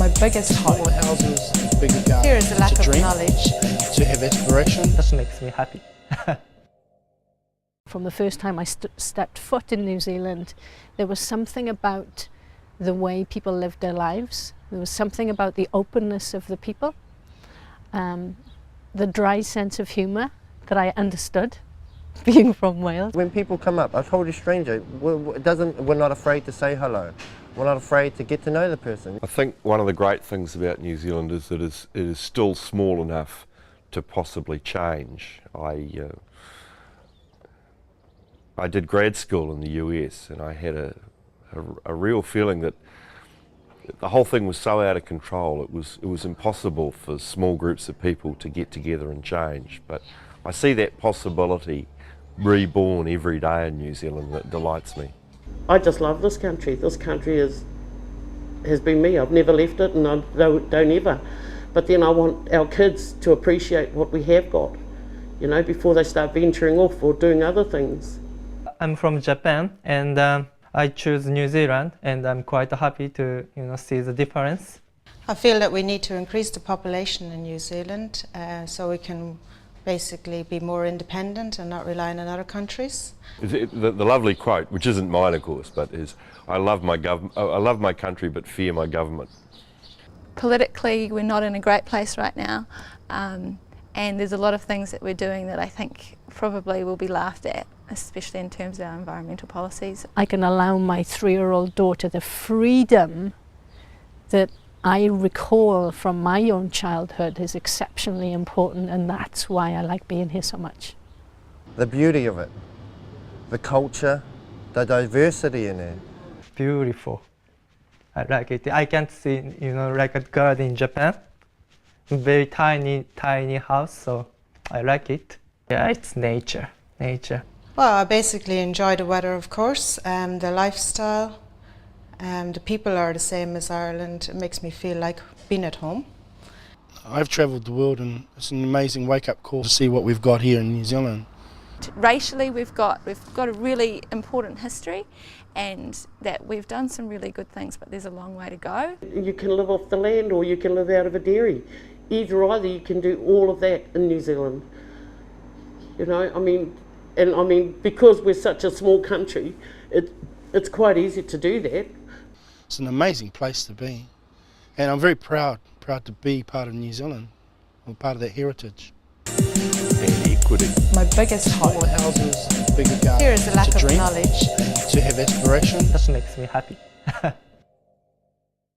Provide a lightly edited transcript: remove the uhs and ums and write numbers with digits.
My biggest hope. Smaller houses, bigger gardens. Here is a lack to of dream, knowledge. to have aspiration. Just makes me happy. From the first time I stepped foot in New Zealand, there was something about the way people lived their lives. There was something about the openness of the people, the dry sense of humour that I understood, being from Wales. When people come up, a total stranger, we're not afraid to say hello. We're not afraid to get to know the person. I think one of the great things about New Zealand is that it is still small enough to possibly change. I did grad school in the US, and I had a real feeling that the whole thing was so out of control. It was impossible for small groups of people to get together and change. But I see that possibility reborn every day in New Zealand. That delights me. I just love this country. This country has been me. I've never left it, and I don't ever. But then I want our kids to appreciate what we have got, you know, before they start venturing off or doing other things. I'm from Japan, and I choose New Zealand, and I'm quite happy to see the difference. I feel that we need to increase the population in New Zealand so we can basically be more independent and not relying on other countries. The lovely quote, which isn't mine of course, but is, I love my country but fear my government. Politically, we're not in a great place right now, and there's a lot of things that we're doing that I think probably will be laughed at, especially in terms of our environmental policies. I can allow my 3-year-old daughter the freedom that I recall from my own childhood is exceptionally important, and that's why I like being here so much. The beauty of it, the culture, the diversity in it. Beautiful. I like it. I can't see, like a garden in Japan. Very tiny house, so I like it. Yeah, it's nature. Well, I basically enjoy the weather, of course, the lifestyle. The people are the same as Ireland. It makes me feel like being at home. I've travelled the world, and it's an amazing wake-up call to see what we've got here in New Zealand. Racially, we've got a really important history, and that we've done some really good things, but there's a long way to go. You can live off the land or you can live out of a dairy. Either you can do all of that in New Zealand. You know, I mean, because we're such a small country, it's quite easy to do that. It's an amazing place to be, and I'm very proud to be part of New Zealand, or part of that heritage. And equity. My biggest hope. Smaller houses, bigger gardens. Here is a lack to of dream, knowledge. to have aspiration. Just makes me happy.